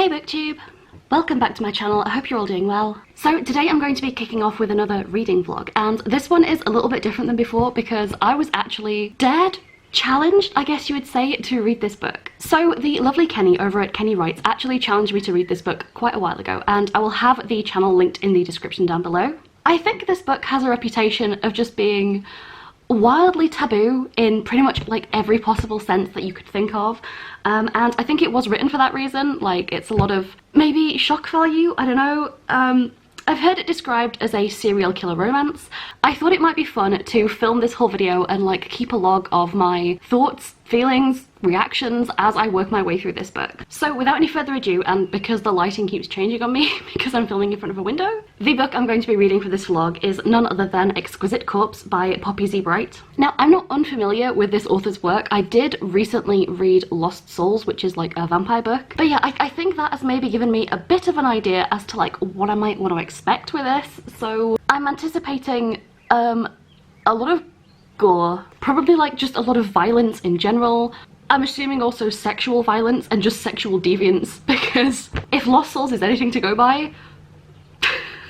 Hey booktube! Welcome back to my channel, I hope you're all doing well. So today I'm going to be kicking off with another reading vlog, and this one is a little bit different than before because I was actually challenged, I guess you would say, to read this book. So the lovely Kenny over at Kenny Writes actually challenged me to read this book quite a while ago, and I will have the channel linked in the description down below. I think this book has a reputation of just being wildly taboo in pretty much like every possible sense that you could think of, and I think it was written for that reason. Like, it's a lot of maybe shock value, I don't know. I've heard it described as a serial killer romance. I thought it might be fun to film this whole video and like keep a log of my thoughts, feelings, reactions as I work my way through this book. So without any further ado, and because the lighting keeps changing on me because I'm filming in front of a window, the book I'm going to be reading for this vlog is none other than Exquisite Corpse by Poppy Z Brite. Now, I'm not unfamiliar with this author's work. I did recently read Lost Souls, which is like a vampire book. But yeah, I think that has maybe given me a bit of an idea as to like what I might want to expect with this. So I'm anticipating a lot of gore, probably like just a lot of violence in general. I'm assuming also sexual violence and just sexual deviance, because if Lost Souls is anything to go by.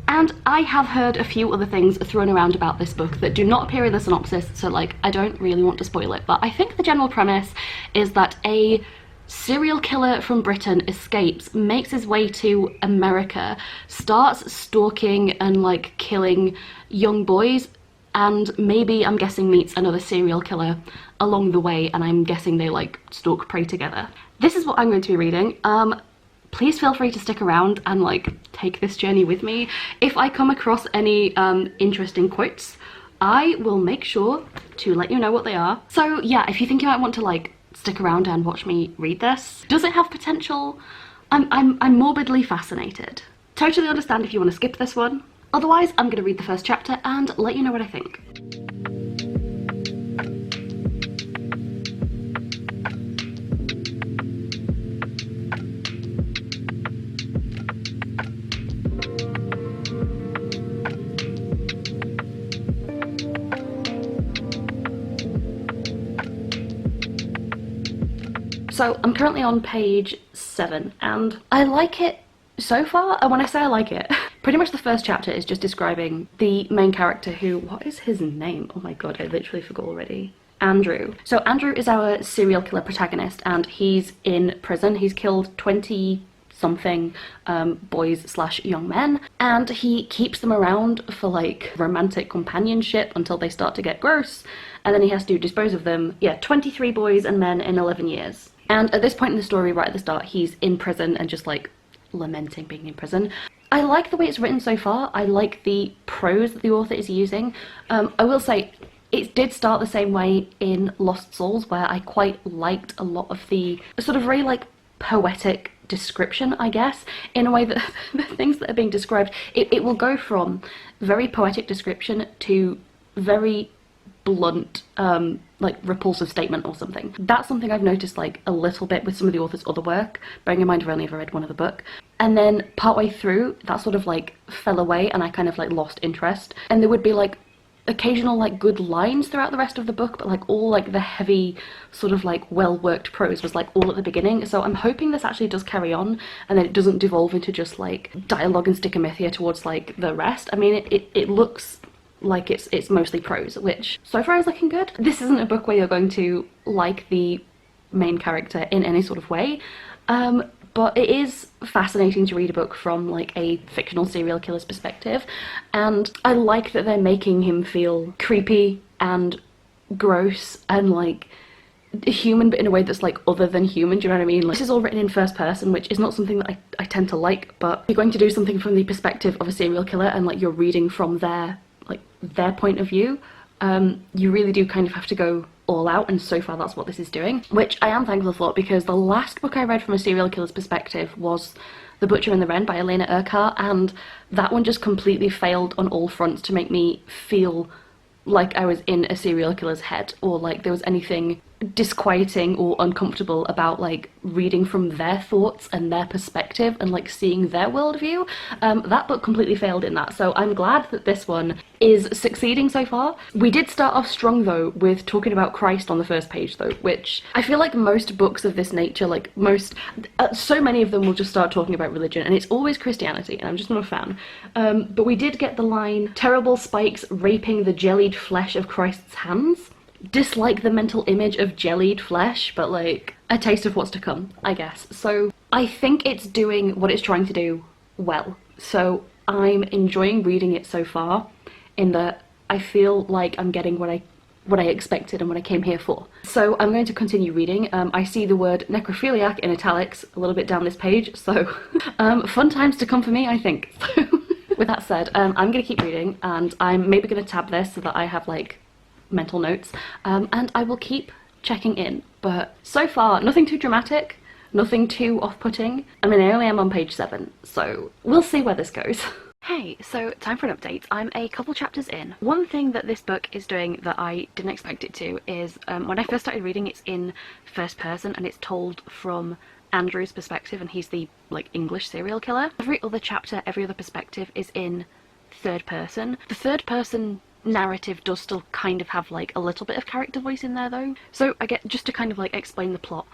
And I have heard a few other things thrown around about this book that do not appear in the synopsis, so like I don't really want to spoil it, but I think the general premise is that a serial killer from Britain escapes, makes his way to America, starts stalking and like killing young boys, and maybe, I'm guessing, meets another serial killer along the way, and I'm guessing they like stalk prey together. This is what I'm going to be reading. Please feel free to stick around and like take this journey with me. If I come across any interesting quotes, I will make sure to let you know what they are. So yeah, if you think you might want to like stick around and watch me read this, does it have potential? I'm morbidly fascinated. Totally understand if you want to skip this one. Otherwise, I'm going to read the first chapter and let you know what I think. So I'm currently on page 7 and I like it so far. And when I say I like it, pretty much the first chapter is just describing the main character who, what is his name? Oh my god, I literally forgot already. Andrew. So Andrew is our serial killer protagonist, and he's in prison. He's killed 20 something boys slash young men, and he keeps them around for like romantic companionship until they start to get gross, and then he has to dispose of them. Yeah, 23 boys and men in 11 years. And at this point in the story, right at the start, he's in prison and just like lamenting being in prison. I like the way it's written so far. I like the prose that the author is using. I will say it did start the same way in Lost Souls, where I quite liked a lot of the sort of very like poetic description, I guess, in a way that the things that are being described, it will go from very poetic description to very blunt, like repulsive statement or something. That's something I've noticed like a little bit with some of the author's other work, bearing in mind I've only ever read one of the book. And then partway through, that sort of like fell away and I kind of like lost interest. And there would be like occasional like good lines throughout the rest of the book, but like all like the heavy sort of like well-worked prose was like all at the beginning. So I'm hoping this actually does carry on and that it doesn't devolve into just like dialogue and stick-a-mythia towards like the rest. I mean, it looks like it's mostly prose, which so far is looking good. This isn't a book where you're going to like the main character in any sort of way, but it is fascinating to read a book from like a fictional serial killer's perspective, and I like that they're making him feel creepy and gross and like human, but in a way that's like other than human. Do you know what I mean? Like, this is all written in first person, which is not something that I tend to like, but if you're going to do something from the perspective of a serial killer and like you're reading from their point of view, you really do kind of have to go all out, and so far that's what this is doing, which I am thankful for, because the last book I read from a serial killer's perspective was The Butcher and the Wren by Elena Urquhart, and that one just completely failed on all fronts to make me feel like I was in a serial killer's head, or like there was anything disquieting or uncomfortable about like reading from their thoughts and their perspective and like seeing their worldview. That book completely failed in that, so I'm glad that this one is succeeding so far. We did start off strong though with talking about Christ on the first page though, which I feel like most books of this nature, like so many of them will just start talking about religion, and it's always Christianity, and I'm just not a fan. But we did get the line, "Terrible spikes raping the jellied flesh of Christ's hands." Dislike the mental image of jellied flesh, but like a taste of what's to come, I guess. So I think it's doing what it's trying to do well. So I'm enjoying reading it so far, in that I feel like I'm getting what I expected and what I came here for. So I'm going to continue reading. I see the word necrophiliac in italics a little bit down this page, so fun times to come for me, I think. With that said, I'm going to keep reading, and I'm maybe going to tab this so that I have like mental notes, and I will keep checking in. But so far, nothing too dramatic, nothing too off-putting. I mean, I only am on page 7, so we'll see where this goes. Hey, so time for an update. I'm a couple chapters in. One thing that this book is doing that I didn't expect it to is, when I first started reading, it's in first person and it's told from Andrew's perspective, and he's the like English serial killer. Every other chapter, every other perspective is in third person. The third person narrative does still kind of have like a little bit of character voice in there though. So I get, just to kind of like explain the plot,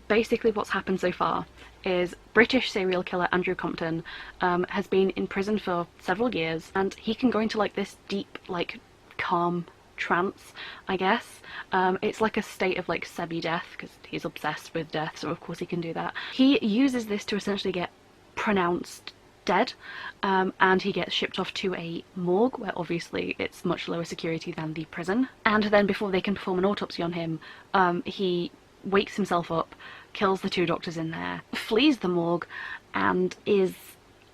basically what's happened so far is British serial killer Andrew Compton has been in prison for several years, and he can go into like this deep, like calm trance, I guess. It's like a state of like semi-death because he's obsessed with death, so of course he can do that. He uses this to essentially get pronounced dead, and he gets shipped off to a morgue where obviously it's much lower security than the prison, and then before they can perform an autopsy on him, he wakes himself up, kills the 2 doctors in there, flees the morgue, and is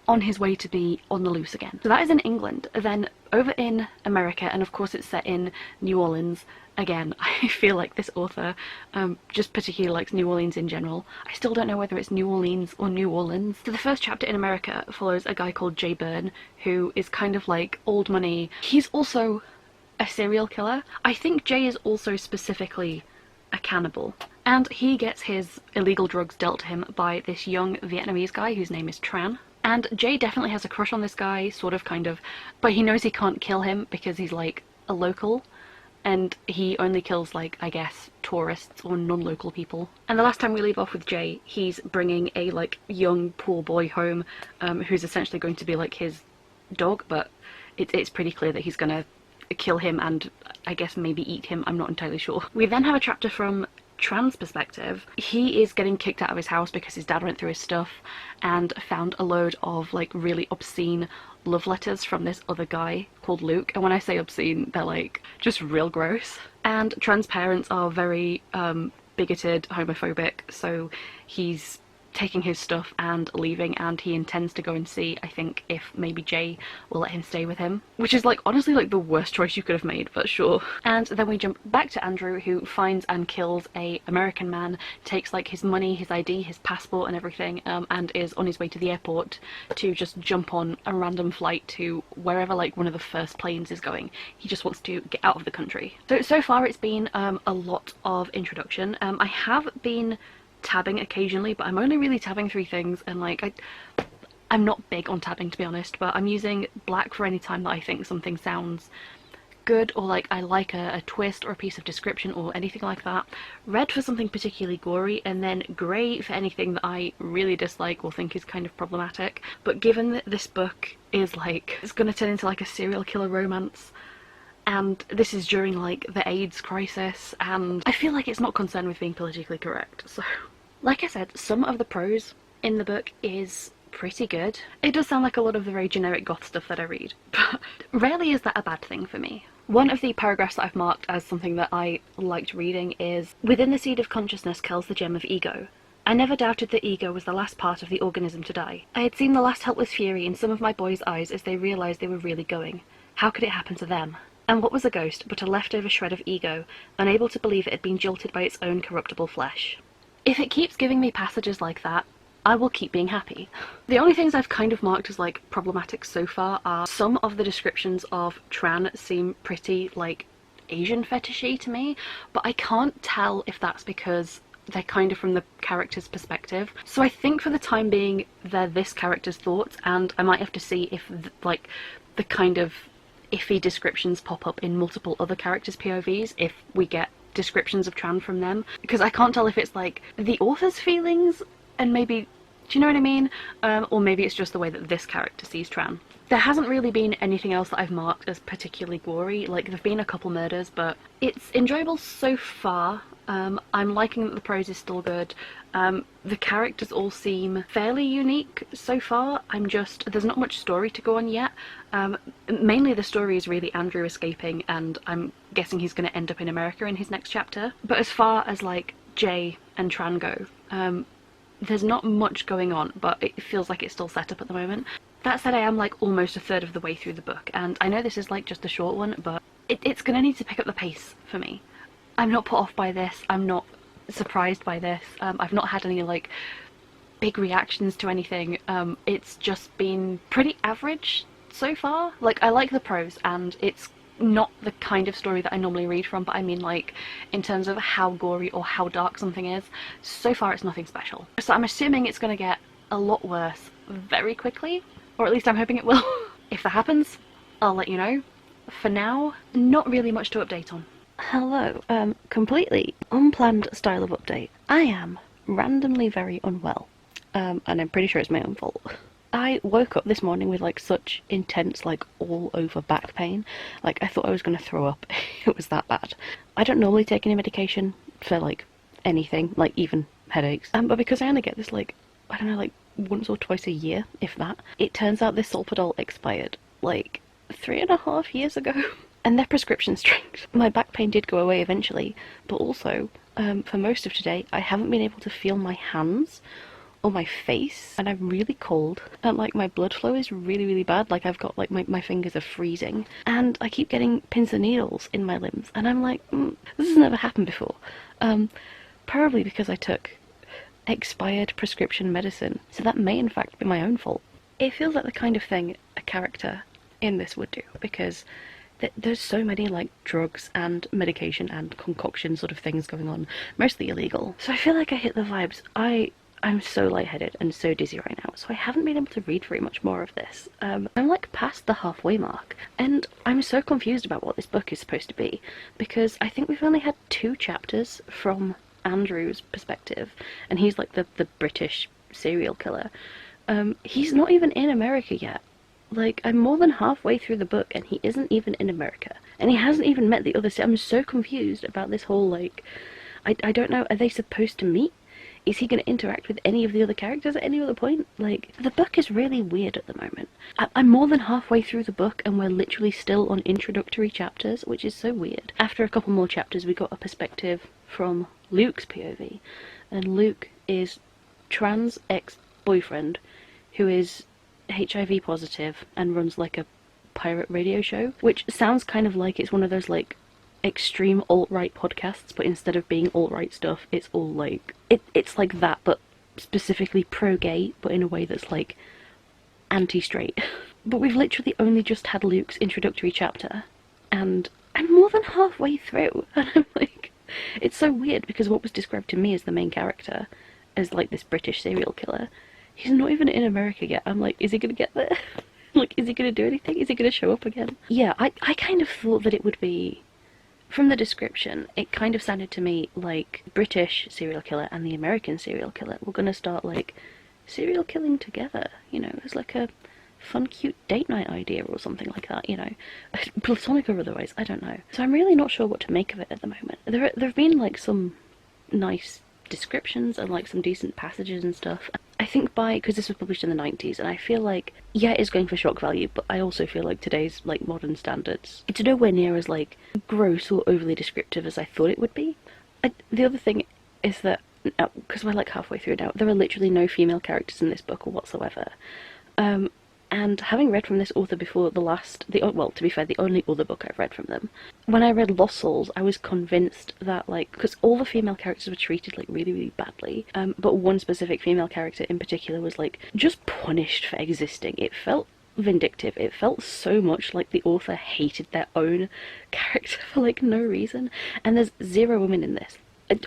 on his way to be on the loose again. So that is in England. Then over in America, and of course it's set in New Orleans. Again, I feel like this author just particularly likes New Orleans in general. I still don't know whether it's New Orleans or New Orleans. So the first chapter in America follows a guy called Jay Byrne, who is kind of like old money. He's also a serial killer. I think Jay is also specifically a cannibal. And he gets his illegal drugs dealt to him by this young Vietnamese guy whose name is Tran. And Jay definitely has a crush on this guy, sort of, kind of, but he knows he can't kill him because he's like a local, and he only kills like, I guess, tourists or non-local people. And the last time we leave off with Jay, he's bringing a like young poor boy home, who's essentially going to be like his dog, but it's pretty clear that he's gonna kill him and I guess maybe eat him, I'm not entirely sure. We then have a chapter from Tran's perspective. He is getting kicked out of his house because his dad went through his stuff and found a load of like really obscene love letters from this other guy called Luke, and when I say obscene, they're like just real gross. And Tran's parents are very bigoted, homophobic, so he's taking his stuff and leaving, and he intends to go and see, I think, if maybe Jay will let him stay with him, which is like honestly like the worst choice you could have made, but sure. And then we jump back to Andrew, who finds and kills a American man, takes like his money, his ID, his passport and everything, and is on his way to the airport to just jump on a random flight to wherever like one of the first planes is going. He just wants to get out of the country. So far it's been a lot of introduction. I have been tabbing occasionally, but I'm only really tabbing 3 things, and like I'm not big on tabbing, to be honest, but I'm using black for any time that I think something sounds good, or like I like a twist or a piece of description or anything like that, red for something particularly gory, and then grey for anything that I really dislike or think is kind of problematic. But given that this book is like, it's gonna turn into like a serial killer romance, and this is during like the AIDS crisis, and I feel like it's not concerned with being politically correct, so like I said, some of the prose in the book is pretty good. It does sound like a lot of the very generic goth stuff that I read, but rarely is that a bad thing for me. One of the paragraphs that I've marked as something that I liked reading is, "Within the seed of consciousness curls the gem of ego. I never doubted that ego was the last part of the organism to die. I had seen the last helpless fury in some of my boys' eyes as they realised they were really going. How could it happen to them? And what was a ghost but a leftover shred of ego, unable to believe it had been jolted by its own corruptible flesh?" If it keeps giving me passages like that, I will keep being happy. The only things I've kind of marked as like problematic so far are some of the descriptions of Tran seem pretty like Asian fetishy to me, but I can't tell if that's because they're kind of from the character's perspective. So I think for the time being they're this character's thoughts, and I might have to see if like the kind of iffy descriptions pop up in multiple other characters' POVs if we get descriptions of Tran from them, because I can't tell if it's like the author's feelings and maybe, do you know what I mean? Or maybe it's just the way that this character sees Tran. There hasn't really been anything else that I've marked as particularly gory. Like, there've been a couple murders, but it's enjoyable so far. I'm liking that the prose is still good. The characters all seem fairly unique so far. There's not much story to go on yet. Mainly the story is really Andrew escaping, and I'm guessing he's going to end up in America in his next chapter. But as far as like Jay and Tran go, there's not much going on, but it feels like it's still set up at the moment. That said, I am like almost a third of the way through the book, and I know this is like just a short one, but it's going to need to pick up the pace for me. I'm not put off by this, I'm not surprised by this, I've not had any like big reactions to anything. It's just been pretty average so far. Like, I like the prose, and it's not the kind of story that I normally read from, but I mean like in terms of how gory or how dark something is, so far it's nothing special. So I'm assuming it's going to get a lot worse very quickly, or at least I'm hoping it will. If that happens, I'll let you know. For now, not really much to update on. Hello, completely unplanned style of update. I am randomly very unwell, and I'm pretty sure it's my own fault. I woke up this morning with like such intense like all over back pain, like I thought I was going to throw up. It was that bad. I don't normally take any medication for like anything, like even headaches, but because I only get this like, I don't know, like once or twice a year, if that, it turns out this Solpadol expired like 3.5 years ago. And they're prescription strength. My back pain did go away eventually, but also, for most of today, I haven't been able to feel my hands or my face, and I'm really cold, and like my blood flow is really, really bad. Like, I've got like my fingers are freezing, and I keep getting pins and needles in my limbs, and I'm like, this has never happened before. Probably because I took expired prescription medicine, so that may in fact be my own fault. It feels like the kind of thing a character in this would do, because there's so many like drugs and medication and concoction sort of things going on, mostly illegal. So I feel like I hit the vibes. I'm so lightheaded and so dizzy right now, so I haven't been able to read very much more of this. I'm like past the halfway mark, and I'm so confused about what this book is supposed to be, because I think we've only had 2 chapters from Andrew's perspective, and he's like the British serial killer. He's not even in America yet. Like, I'm more than halfway through the book and he isn't even in America. And he hasn't even met the other... I'm so confused about this whole, like... I don't know, are they supposed to meet? Is he going to interact with any of the other characters at any other point? Like, the book is really weird at the moment. I'm more than halfway through the book and we're literally still on introductory chapters, which is so weird. After a couple more chapters, we got a perspective from Luke's POV. And Luke is Tran's ex-boyfriend, who is HIV positive and runs like a pirate radio show, which sounds kind of like it's one of those like extreme alt-right podcasts, but instead of being alt-right stuff, it's all like it's like that, but specifically pro-gay, but in a way that's like anti-straight. But we've literally only just had Luke's introductory chapter, and I'm more than halfway through, and I'm like, it's so weird, because what was described to me as the main character as like this British serial killer, he's not even in America yet. I'm like, is he gonna get there? Like, is he gonna do anything? Is he gonna show up again? Yeah, I kind of thought that it would be, from the description, it kind of sounded to me like British serial killer and the American serial killer were gonna start like serial killing together, you know, as like a fun cute date night idea or something like that, you know, platonic or otherwise, I don't know. So I'm really not sure what to make of it at the moment. There have been like some nice descriptions and like some decent passages and stuff. I think because this was published in the 90s, and I feel like, yeah, it's going for shock value, but I also feel like today's like modern standards, it's nowhere near as like gross or overly descriptive as I thought it would be. The other thing is that, because we're like halfway through now, there are literally no female characters in this book whatsoever. And having read from this author before well, to be fair, the only other book I've read from them, when I read Lost Souls, I was convinced that, like, because all the female characters were treated, like, really, really badly, but one specific female character in particular was, like, just punished for existing. It felt vindictive. It felt so much like the author hated their own character for like no reason, and there's zero women in this.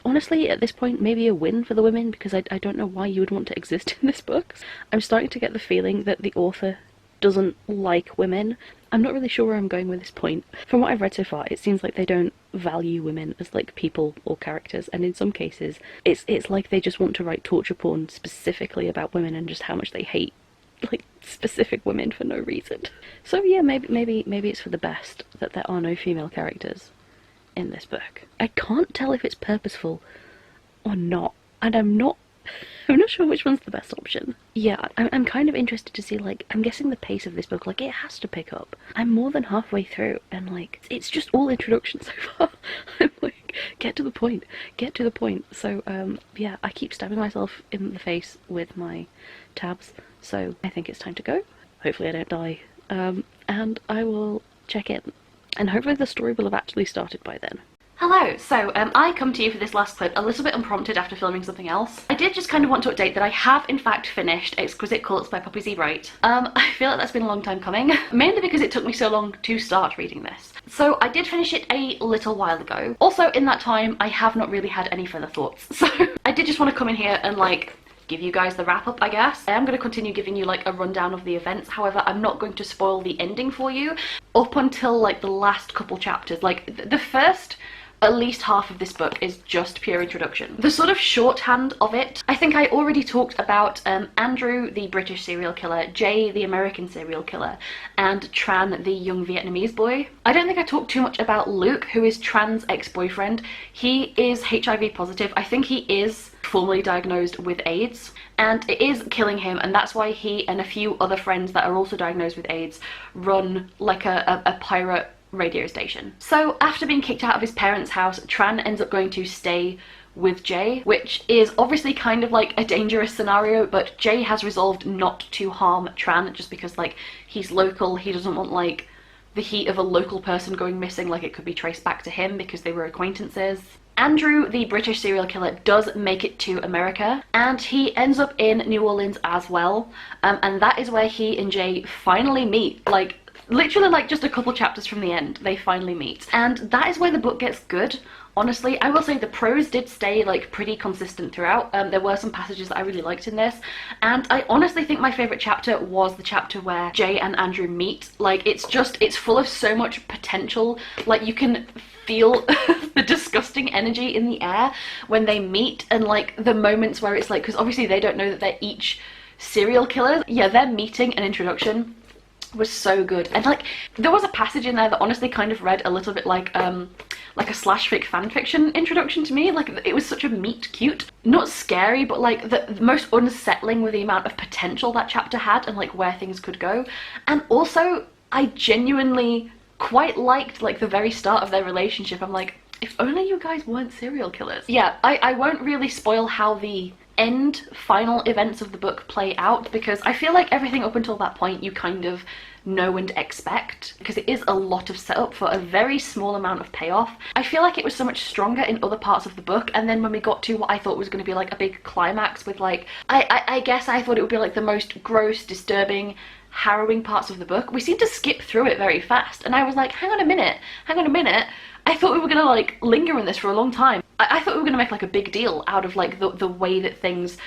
Honestly, at this point, maybe a win for the women, because I don't know why you would want to exist in this book. I'm starting to get the feeling that the author doesn't like women. I'm not really sure where I'm going with this point. From what I've read so far, it seems like they don't value women as like people or characters, and in some cases it's like they just want to write torture porn specifically about women and just how much they hate like specific women for no reason. So yeah, maybe it's for the best that there are no female characters in this book. I can't tell if it's purposeful or not, and I'm not sure which one's the best option. Yeah, I'm kind of interested to see, like, I'm guessing the pace of this book, like, it has to pick up. I'm more than halfway through, and, like, it's just all introduction so far. I'm like, get to the point. So, yeah, I keep stabbing myself in the face with my tabs, so I think it's time to go. Hopefully I don't die, and I will check in. And hopefully the story will have actually started by then. Hello, so I come to you for this last clip a little bit unprompted after filming something else. I did just kind of want to update that I have in fact finished Exquisite Corpse by Poppy Z Brite. I feel like that's been a long time coming, mainly because it took me so long to start reading this. So I did finish it a little while ago. Also in that time I have not really had any further thoughts, so I did just want to come in here and like give you guys the wrap up, I guess. I am going to continue giving you like a rundown of the events, however I'm not going to spoil the ending for you up until like the last couple chapters. Like the first at least half of this book is just pure introduction. The sort of shorthand of it, I think I already talked about Andrew, the British serial killer, Jay, the American serial killer, and Tran, the young Vietnamese boy. I don't think I talked too much about Luke, who is Tran's ex-boyfriend. He is HIV positive. I think he is formally diagnosed with AIDS, and it is killing him, and that's why he and a few other friends that are also diagnosed with AIDS run like a pirate radio station. So after being kicked out of his parents' house, Tran ends up going to stay with Jay, which is obviously kind of like a dangerous scenario, but Jay has resolved not to harm Tran just because like he's local. He doesn't want like the heat of a local person going missing, like it could be traced back to him because they were acquaintances. Andrew, the British serial killer, does make it to America, and he ends up in New Orleans as well, and that is where he and Jay finally meet. Like literally like just a couple chapters from the end, they finally meet. And that is where the book gets good. Honestly, I will say the prose did stay like pretty consistent throughout. There were some passages that I really liked in this, and I honestly think my favourite chapter was the chapter where Jay and Andrew meet. Like it's full of so much potential. Like you can feel the disgusting energy in the air when they meet, and like the moments where it's like, because obviously they don't know that they're each serial killers. Yeah, their meeting and introduction was so good. And like there was a passage in there that honestly kind of read a little bit like a slash fic fanfiction introduction to me. Like it was such a meet cute, not scary, but like the most unsettling with the amount of potential that chapter had and like where things could go. And also I genuinely quite liked like the very start of their relationship. I'm like, if only you guys weren't serial killers. Yeah, I won't really spoil how the final events of the book play out, because I feel like everything up until that point you kind of know and expect, because it is a lot of setup for a very small amount of payoff. I feel like it was so much stronger in other parts of the book, and then when we got to what I thought was going to be like a big climax with like, I guess I thought it would be like the most gross, disturbing, harrowing parts of the book, we seemed to skip through it very fast, and I was like, hang on a minute, I thought we were gonna like linger in this for a long time. I thought we were gonna make like a big deal out of like the way that things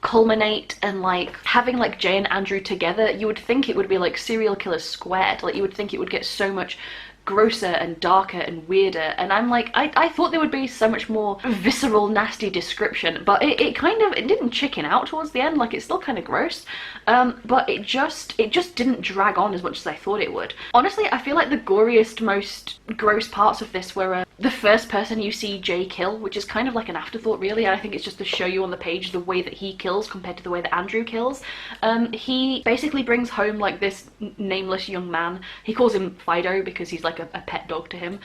culminate, and like having like Jay and Andrew together, you would think it would be like serial killers squared. Like you would think it would get so much grosser and darker and weirder, and I'm like, I thought there would be so much more visceral, nasty description, but it didn't chicken out towards the end. Like it's still kind of gross, but it just didn't drag on as much as I thought it would. Honestly, I feel like the goriest, most gross parts of this were the first person you see Jay kill, which is kind of like an afterthought really, and I think it's just to show you on the page the way that he kills compared to the way that Andrew kills. He basically brings home like this nameless young man, he calls him Fido because he's like a pet dog to him,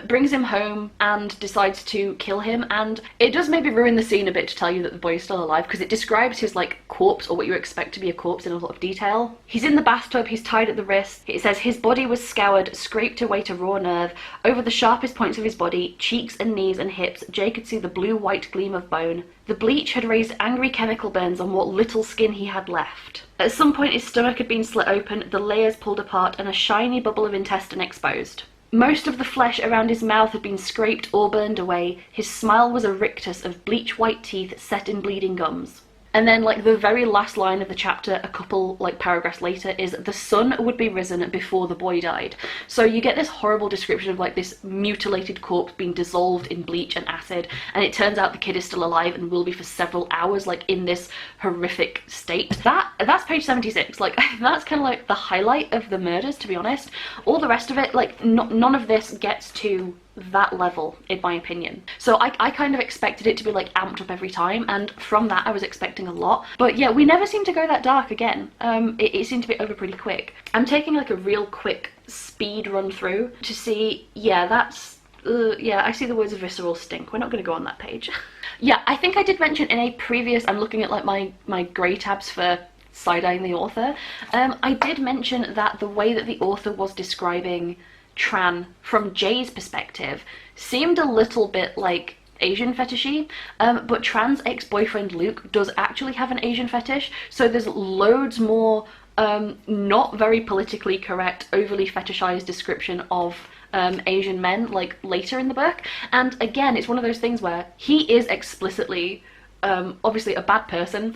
brings him home and decides to kill him, and it does maybe ruin the scene a bit to tell you that the boy is still alive, because it describes his like corpse, or what you expect to be a corpse, in a lot of detail. He's in the bathtub, he's tied at the wrist. It says his body was scoured, scraped away to raw nerve. Over the sharpest points of his body, cheeks and knees and hips, Jay could see the blue-white gleam of bone. The bleach had raised angry chemical burns on what little skin he had left. At some point his stomach had been slit open, the layers pulled apart, and a shiny bubble of intestine exposed. Most of the flesh around his mouth had been scraped or burned away. His smile was a rictus of bleach-white teeth set in bleeding gums. And then, like, the very last line of the chapter, a couple, like, paragraphs later, is the sun would be risen before the boy died. So you get this horrible description of, like, this mutilated corpse being dissolved in bleach and acid, and it turns out the kid is still alive and will be for several hours, like, in this horrific state. That's page 76. Like, that's kind of, like, the highlight of the murders, to be honest. All the rest of it, like, none of this gets to that level, in my opinion. So I kind of expected it to be like amped up every time, and from that I was expecting a lot. But yeah, we never seem to go that dark again. It seemed to be over pretty quick. I'm taking like a real quick speed run through to see, yeah, that's yeah, I see the words of visceral stink. We're not going to go on that page. Yeah, I think I did mention in a previous, I'm looking at like my grey tabs for side-eyeing the author. I did mention that the way that the author was describing Tran from Jay's perspective seemed a little bit like Asian fetishy, but Tran's ex-boyfriend Luke does actually have an Asian fetish, so there's loads more not very politically correct, overly fetishized description of Asian men like later in the book. And again, it's one of those things where he is explicitly obviously a bad person,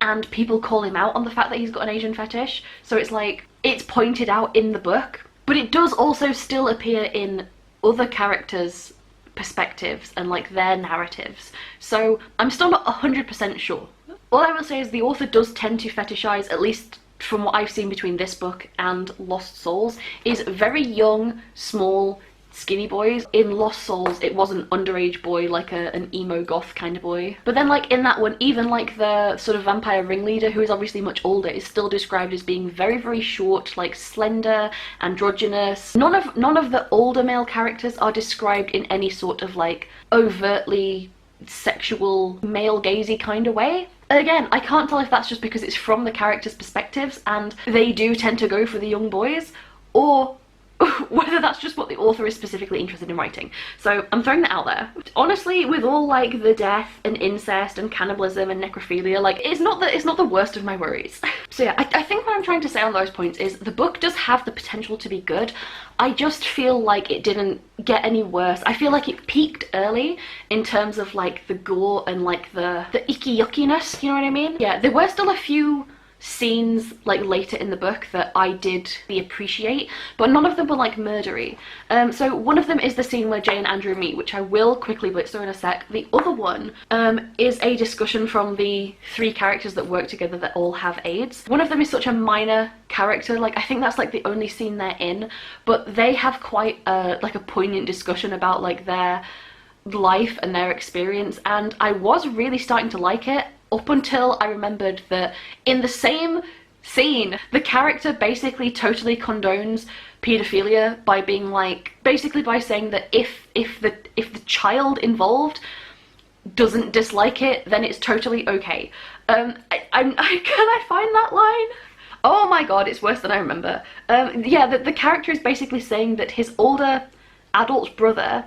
and people call him out on the fact that he's got an Asian fetish, so it's like it's pointed out in the book. But it does also still appear in other characters' perspectives and like their narratives. So I'm still not 100% sure. All I will say is the author does tend to fetishize, at least from what I've seen between this book and Lost Souls, is very young, small, skinny boys. In Lost Souls it was an underage boy, like an emo goth kind of boy. But then like in that one, even like the sort of vampire ringleader, who is obviously much older, is still described as being very, very short, like slender, androgynous. None of the older male characters are described in any sort of like overtly sexual, male gazy kind of way. Again, I can't tell if that's just because it's from the characters' perspectives and they do tend to go for the young boys, or whether that's just what the author is specifically interested in writing. So I'm throwing that out there. Honestly, with all like the death and incest and cannibalism and necrophilia, like it's not the worst of my worries. So yeah, I think what I'm trying to say on those points is the book does have the potential to be good. I just feel like it didn't get any worse. I feel like it peaked early in terms of like the gore and like the icky yuckiness, you know what I mean? Yeah, there were still a few scenes like later in the book that I did appreciate, but none of them were like murdery. So one of them is the scene where Jay and Andrew meet, which I will quickly blitz through in a sec. The other one is a discussion from the three characters that work together that all have AIDS. One of them is such a minor character, like I think that's like the only scene they're in, but they have quite like a poignant discussion about like their life and their experience, and I was really starting to like it up until I remembered that in the same scene the character basically totally condones paedophilia by being like, basically by saying that if the child involved doesn't dislike it, then it's totally okay. Can I find that line? Oh my god, it's worse than I remember. Yeah, the character is basically saying that his older adult brother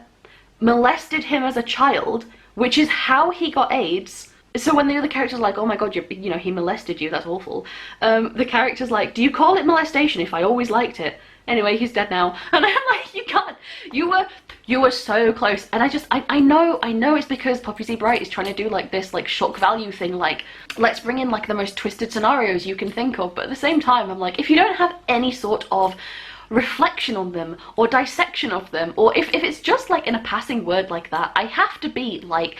molested him as a child, which is how he got AIDS. So when the other character's like, oh my god, you know, he molested you, that's awful. The character's like, do you call it molestation if I always liked it? Anyway, he's dead now. And I'm like, you can't, you were so close. And I know it's because Poppy Z Brite is trying to do like this like shock value thing, like let's bring in like the most twisted scenarios you can think of. But at the same time, I'm like, if you don't have any sort of reflection on them or dissection of them, or if it's just like in a passing word like that, I have to be like,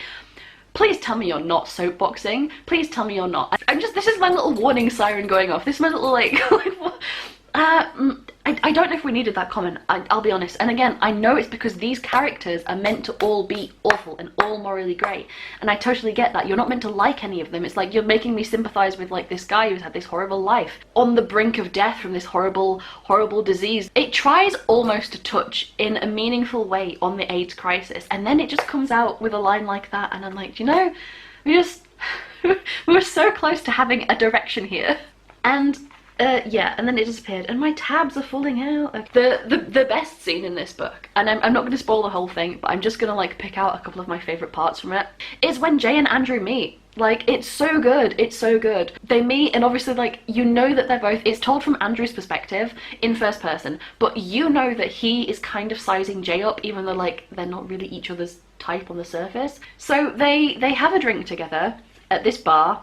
please tell me you're not soapboxing. Please tell me you're not. This is my little warning siren going off. This is my little like, I don't know if we needed that comment, I'll be honest. And again, I know it's because these characters are meant to all be awful and all morally grey. And I totally get that. You're not meant to like any of them. It's like you're making me sympathise with like this guy who's had this horrible life, on the brink of death from this horrible, horrible disease. It tries almost to touch in a meaningful way on the AIDS crisis. And then it just comes out with a line like that. And I'm like, you know, we were so close to having a direction here. And Yeah, and then it disappeared, and my tabs are falling out. The best scene in this book, and I'm not going to spoil the whole thing, but I'm just going to like pick out a couple of my favourite parts from it, is when Jay and Andrew meet. Like, it's so good, it's so good. They meet, and obviously, like, you know that they're both, it's told from Andrew's perspective in first person, but you know that he is kind of sizing Jay up, even though, like, they're not really each other's type on the surface. So they have a drink together at this bar,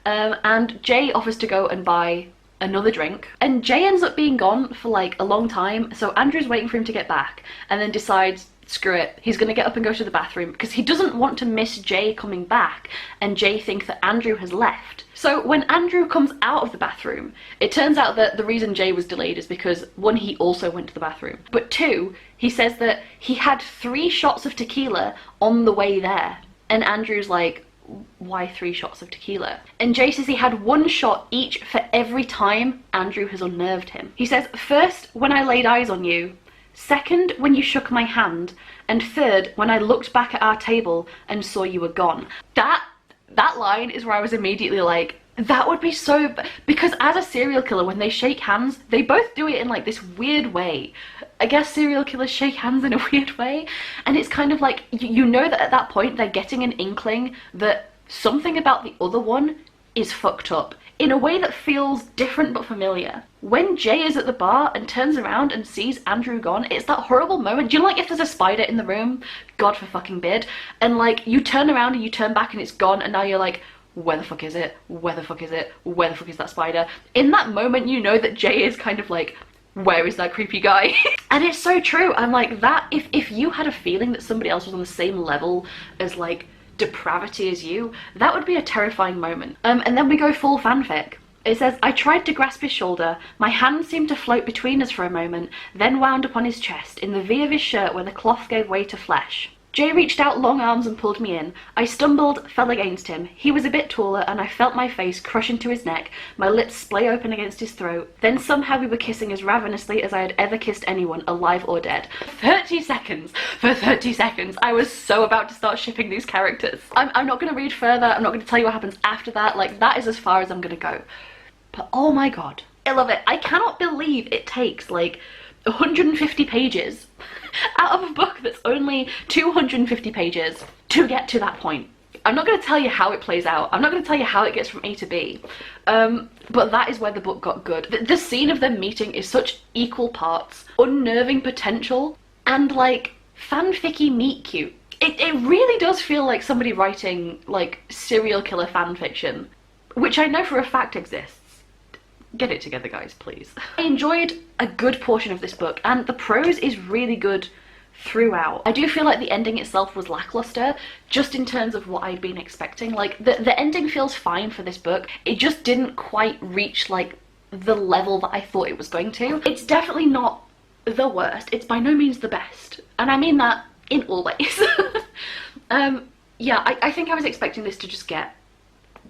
and Jay offers to go and buy another drink, and Jay ends up being gone for like a long time, so Andrew's waiting for him to get back, and then decides, screw it, he's gonna get up and go to the bathroom because he doesn't want to miss Jay coming back, and Jay thinks that Andrew has left. So when Andrew comes out of the bathroom, it turns out that the reason Jay was delayed is because, one, he also went to the bathroom, but two, he says that he had 3 shots of tequila on the way there, and Andrew's like, why 3 shots of tequila? And Jay says he had 1 shot each for every time Andrew has unnerved him. He says, first, when I laid eyes on you, second, when you shook my hand, and third, when I looked back at our table and saw you were gone. That line is where I was immediately like, that would be so, because as a serial killer, when they shake hands, they both do it in like this weird way. I guess serial killers shake hands in a weird way, and it's kind of like, you know that at that point they're getting an inkling that something about the other one is fucked up in a way that feels different but familiar. When Jay is at the bar and turns around and sees Andrew gone, it's that horrible moment. Do you know, like, if there's a spider in the room, God for fucking bid, and like you turn around and you turn back and it's gone, and now you're like, where the fuck is it? Where the fuck is it? Where the fuck is that spider? In that moment, you know that Jay is kind of like, where is that creepy guy? And it's so true. I'm like, that, if you had a feeling that somebody else was on the same level as like depravity as you, that would be a terrifying moment. And then we go full fanfic. It says, I tried to grasp his shoulder, my hand seemed to float between us for a moment, then wound upon his chest, in the V of his shirt where the cloth gave way to flesh. Jay reached out long arms and pulled me in. I stumbled, fell against him. He was a bit taller, and I felt my face crush into his neck, my lips splay open against his throat. Then somehow we were kissing as ravenously as I had ever kissed anyone, alive or dead. 30 seconds! For 30 seconds, I was so about to start shipping these characters. I'm not going to read further, I'm not going to tell you what happens after that, like, that is as far as I'm going to go. But oh my god, I love it. I cannot believe it takes, like, 150 pages out of a book that's only 250 pages to get to that point. I'm not going to tell you how it plays out. I'm not going to tell you how it gets from A to B. But that is where the book got good. The scene of them meeting is such equal parts unnerving potential and like fanficky meet cute. It really does feel like somebody writing like serial killer fan fiction, which I know for a fact exists. Get it together, guys, please. I enjoyed a good portion of this book, and the prose is really good throughout. I do feel like the ending itself was lackluster, just in terms of what I'd been expecting. Like, the ending feels fine for this book. It just didn't quite reach, like, the level that I thought it was going to. It's definitely not the worst. It's by no means the best. And I mean that in all ways. Yeah, I think I was expecting this to just get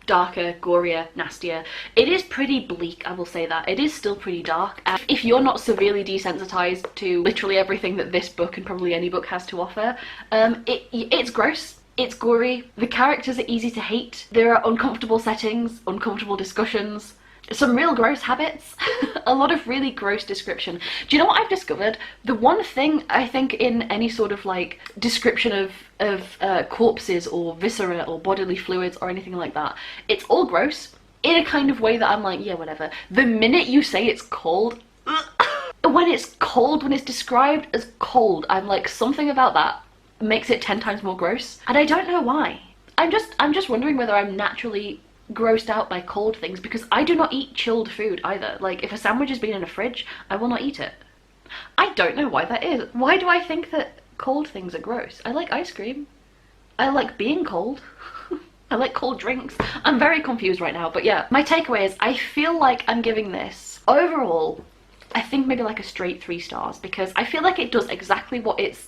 darker, gorier, nastier. It is pretty bleak, I will say that. It is still pretty dark. If you're not severely desensitized to literally everything that this book and probably any book has to offer, it's gross. It's gory. The characters are easy to hate. There are uncomfortable settings, uncomfortable discussions, some real gross habits, a lot of really gross description. Do you know what I've discovered? The one thing I think in any sort of like description of corpses or viscera or bodily fluids or anything like that, it's all gross in a kind of way that I'm like, yeah, whatever. The minute you say it's cold, when it's cold, when it's described as cold, I'm like, something about that makes it 10 times more gross, and I don't know why. I'm just wondering whether I'm naturally grossed out by cold things, because I do not eat chilled food either. Like, if a sandwich has been in a fridge, I will not eat it. I don't know why that is. Why do I think that cold things are gross? I like ice cream. I like being cold. I like cold drinks. I'm very confused right now, but yeah. My takeaway is I feel like I'm giving this, overall, I think maybe like a straight 3 stars, because I feel like it does exactly what it's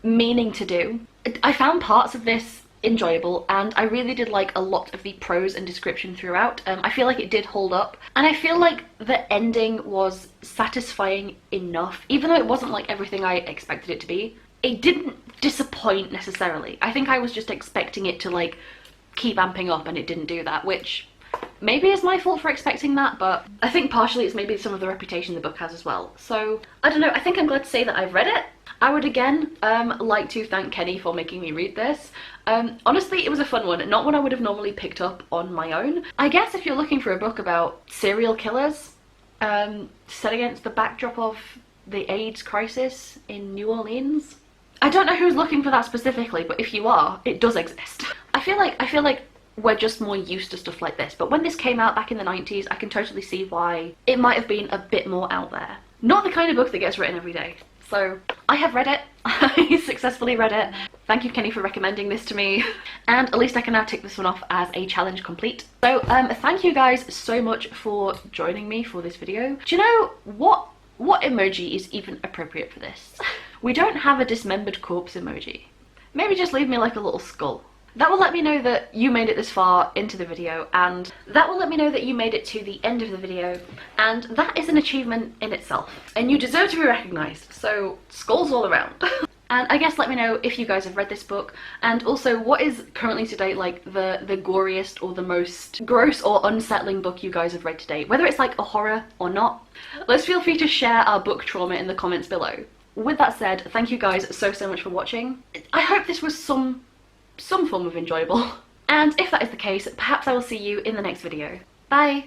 meaning to do. I found parts of this enjoyable, and I really did like a lot of the prose and description throughout. I feel like it did hold up, and I feel like the ending was satisfying enough, even though it wasn't like everything I expected it to be. It didn't disappoint necessarily. I think I was just expecting it to like keep amping up, and it didn't do that, which maybe it's my fault for expecting that, but I think partially it's maybe some of the reputation the book has as well. So I don't know, I think I'm glad to say that I've read it. I would again like to thank Kenny for making me read this. Honestly, it was a fun one, not one I would have normally picked up on my own. I guess if you're looking for a book about serial killers set against the backdrop of the AIDS crisis in New Orleans. I don't know who's looking for that specifically, but if you are, it does exist. I feel like we're just more used to stuff like this, but when this came out back in the 90s, I can totally see why it might have been a bit more out there. Not the kind of book that gets written every day. So I have read it. I successfully read it. Thank you, Kenny, for recommending this to me. And at least I can now tick this one off as a challenge complete. So thank you guys so much for joining me for this video. Do you know what emoji is even appropriate for this? We don't have a dismembered corpse emoji. Maybe just leave me like a little skull. That will let me know that you made it this far into the video, and that will let me know that you made it to the end of the video, and that is an achievement in itself. And you deserve to be recognised, so skulls all around. And I guess let me know if you guys have read this book, and also what is currently to date like the goriest or the most gross or unsettling book you guys have read to date, whether it's like a horror or not. Let's feel free to share our book trauma in the comments below. With that said, thank you guys so much for watching. I hope this was some form of enjoyable. And if that is the case, perhaps I will see you in the next video. Bye!